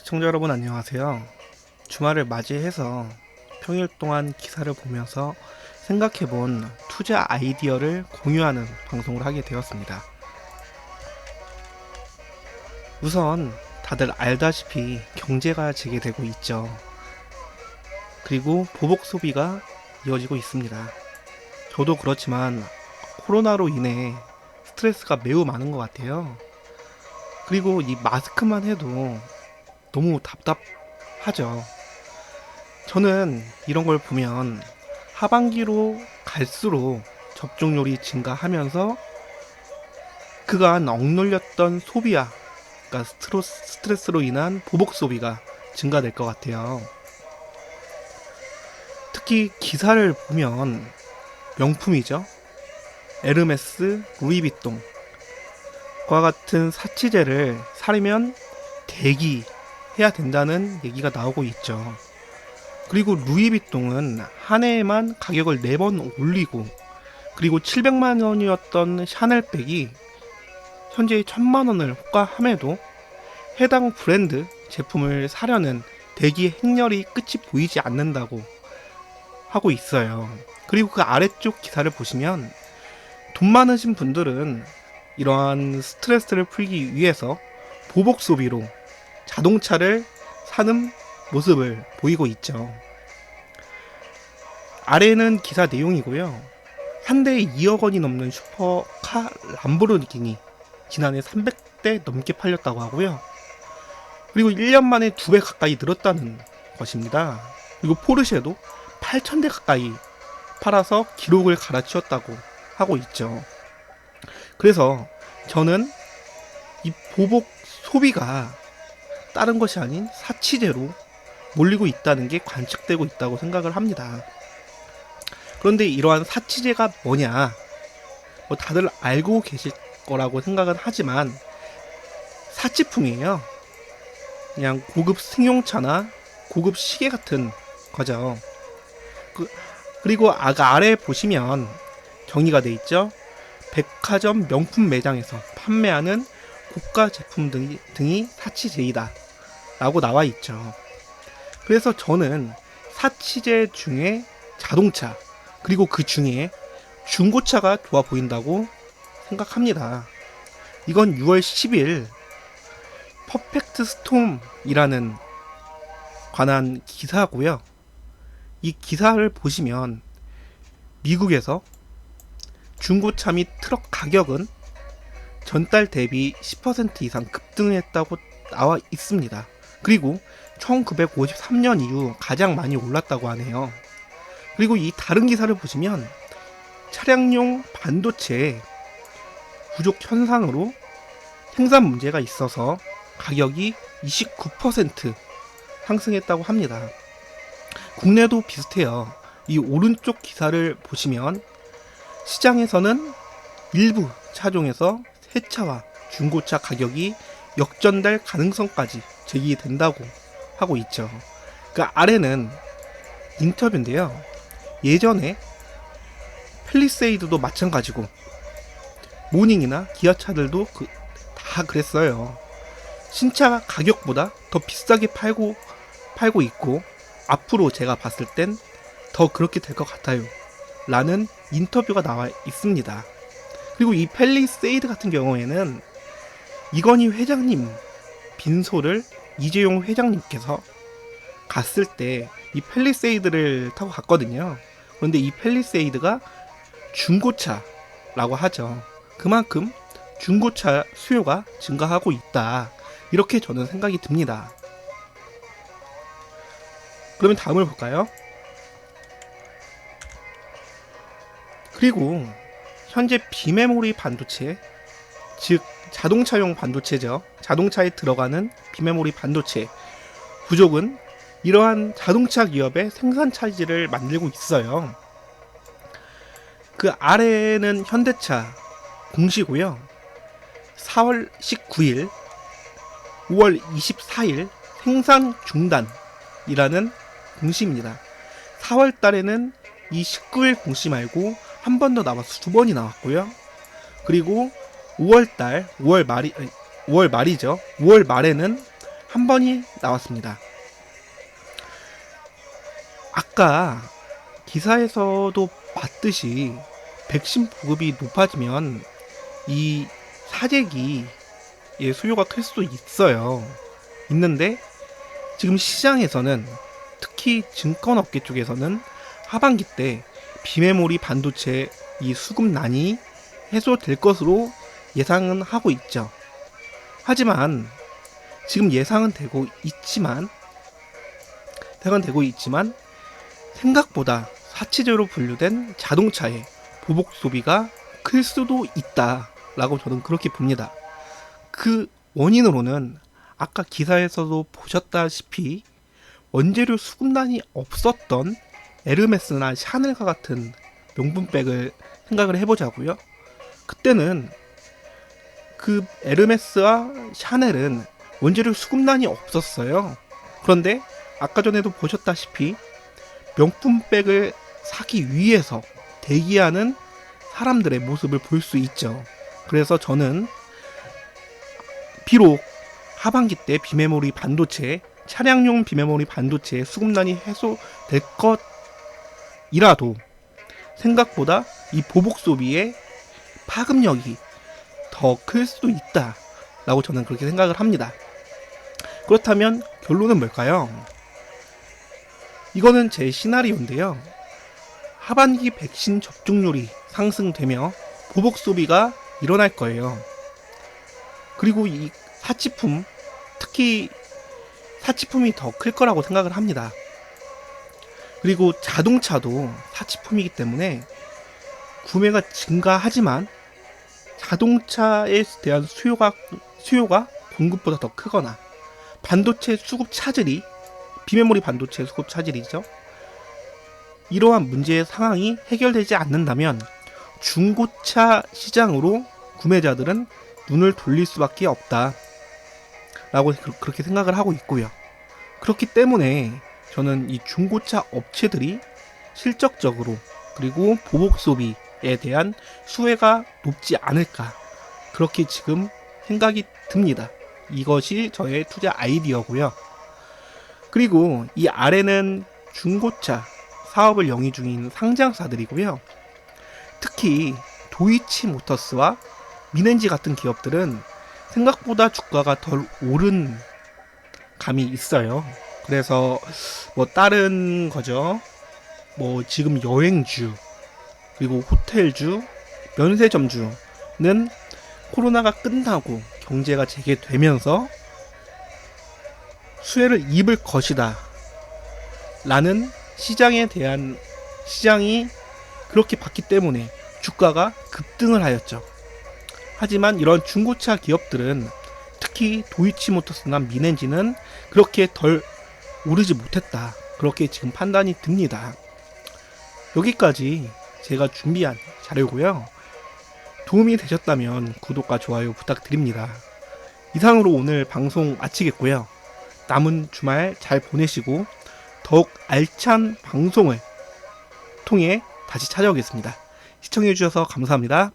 시청자 여러분 안녕하세요. 주말을 맞이해서 평일 동안 기사를 보면서 생각해본 투자 아이디어를 공유하는 방송을 하게 되었습니다. 우선 다들 알다시피 경제가 재개되고 있죠. 그리고 보복 소비가 이어지고 있습니다. 저도 그렇지만 코로나로 인해 스트레스가 매우 많은 것 같아요. 그리고 이 마스크만 해도 너무 답답하죠. 저는 이런 걸 보면 하반기로 갈수록 접종률이 증가하면서 그간 억눌렸던 소비야, 그러니까 스트레스로 인한 보복 소비가 증가될 것 같아요. 특히 기사를 보면 명품이죠. 에르메스, 루이비통 과 같은 사치제를 사려면 대기해야 된다는 얘기가 나오고 있죠. 그리고 루이비통은 한 해에만 가격을 4번 올리고, 그리고 700만 원이었던 샤넬백이 현재 1000만 원을 호가함에도 해당 브랜드 제품을 사려는 대기 행렬이 끝이 보이지 않는다고 하고 있어요. 그리고 그 아래쪽 기사를 보시면 돈 많으신 분들은 이러한 스트레스를 풀기 위해서 보복 소비로 자동차를 사는 모습을 보이고 있죠. 아래는 기사 내용이고요. 한 대에 2억 원이 넘는 슈퍼카 람보르기니 지난해 300대 넘게 팔렸다고 하고요. 그리고 1년 만에 2배 가까이 늘었다는 것입니다. 그리고 포르쉐도 8,000대 가까이 팔아서 기록을 갈아치웠다고 하고 있죠. 그래서 저는 이 보복 소비가 다른 것이 아닌 사치제로 몰리고 있다는 게 관측되고 있다고 생각을 합니다. 그런데 이러한 사치제가 뭐냐? 다들 알고 계실 거라고 생각은 하지만 사치품이에요. 그냥 고급 승용차나 고급 시계 같은 거죠. 그리고 아래 보시면 정의가 돼 있죠. 백화점 명품 매장에서 판매하는 고가 제품 등이 사치제이다 라고 나와 있죠. 그래서 저는 사치제 중에 자동차, 그리고 그 중에 중고차가 좋아 보인다고 생각합니다. 이건 6월 10일 퍼펙트 스톰이라는 관한 기사고요. 이 기사를 보시면 미국에서 중고차 및 트럭 가격은 전달 대비 10% 이상 급등했다고 나와 있습니다. 그리고 1953년 이후 가장 많이 올랐다고 하네요. 그리고 이 다른 기사를 보시면 차량용 반도체 부족 현상으로 생산 문제가 있어서 가격이 29% 상승했다고 합니다. 국내도 비슷해요. 이 오른쪽 기사를 보시면 시장에서는 일부 차종에서 새차와 중고차 가격이 역전될 가능성까지 제기된다고 하고 있죠. 그 아래는 인터뷰인데요. 예전에 펠리세이드도 마찬가지고 모닝이나 기아차들도 다 그랬어요. 신차 가격보다 더 비싸게 팔고 있고, 앞으로 제가 봤을 땐 더 그렇게 될 것 같아요 라는 인터뷰가 나와 있습니다. 그리고 이 펠리세이드 같은 경우에는 이건희 회장님 빈소를 이재용 회장님께서 갔을 때 이 펠리세이드를 타고 갔거든요. 그런데 이 펠리세이드가 중고차라고 하죠. 그만큼 중고차 수요가 증가하고 있다, 이렇게 저는 생각이 듭니다. 그러면 다음을 볼까요? 그리고 현재 비메모리 반도체, 즉 자동차용 반도체죠. 자동차에 들어가는 비메모리 반도체 부족은 이러한 자동차 기업의 생산 차질을 만들고 있어요. 그 아래는 현대차 공시고요. 4월 19일, 5월 24일 생산 중단이라는 공시입니다. 4월 달에는 이 19일 공시 말고 한 번 더 나와서 2번이 나왔고요. 그리고 5월 말이죠. 5월 말에는 한 번이 나왔습니다. 아까 기사에서도 봤듯이 백신 보급이 높아지면 이 사재기의 수요가 클 수도 있어요. 있는데 지금 시장에서는 특히 증권업계 쪽에서는 하반기 때 비메모리 반도체 이 수급난이 해소될 것으로 예상은 하고 있죠. 하지만 지금 예상은 되고 있지만 생각보다 사치제로 분류된 자동차의 보복 소비가 클 수도 있다라고 저는 그렇게 봅니다. 그 원인으로는 아까 기사에서도 보셨다시피 원재료 수급난이 없었던 에르메스나 샤넬과 같은 명품백을 생각을 해보자고요. 그때는 그 에르메스와 샤넬은 원재료 수급난이 없었어요. 그런데 아까 전에도 보셨다시피 명품백을 사기 위해서 대기하는 사람들의 모습을 볼 수 있죠. 그래서 저는 비록 하반기 때 비메모리 반도체, 차량용 비메모리 반도체의 수급난이 해소될 것이라도 생각보다 이 보복 소비의 파급력이 더 클 수도 있다라고 저는 그렇게 생각을 합니다. 그렇다면 결론은 뭘까요? 이거는 제 시나리오인데요. 하반기 백신 접종률이 상승되며 보복 소비가 일어날 거예요. 그리고 이 사치품, 특히 사치품이 더 클 거라고 생각을 합니다. 그리고 자동차도 사치품이기 때문에 구매가 증가하지만 자동차에 대한 수요가 공급보다 더 크거나 반도체 수급 차질이 비메모리 반도체 수급 차질이죠. 이러한 문제의 상황이 해결되지 않는다면 중고차 시장으로 구매자들은 눈을 돌릴 수밖에 없다 라고 그렇게 생각을 하고 있고요. 그렇기 때문에 저는 이 중고차 업체들이 실적적으로 그리고 보복 소비에 대한 수혜가 높지 않을까 그렇게 지금 생각이 듭니다. 이것이 저의 투자 아이디어고요. 그리고 이 아래는 중고차 사업을 영위 중인 상장사들이고요. 특히 도이치모터스와 미넨지 같은 기업들은 생각보다 주가가 덜 오른 감이 있어요. 그래서 뭐 다른 거죠. 뭐 지금 여행주 그리고 호텔주, 면세점주는 코로나가 끝나고 경제가 재개되면서 수혜를 입을 것이다 라는 시장에 대한 시장이 그렇게 봤기 때문에 주가가 급등을 하였죠. 하지만 이런 중고차 기업들은 특히 도이치모터스나 미넨지는 그렇게 덜 오르지 못했다. 그렇게 지금 판단이 듭니다. 여기까지 제가 준비한 자료고요. 도움이 되셨다면 구독과 좋아요 부탁드립니다. 이상으로 오늘 방송 마치겠고요. 남은 주말 잘 보내시고 더욱 알찬 방송을 통해 다시 찾아오겠습니다. 시청해주셔서 감사합니다.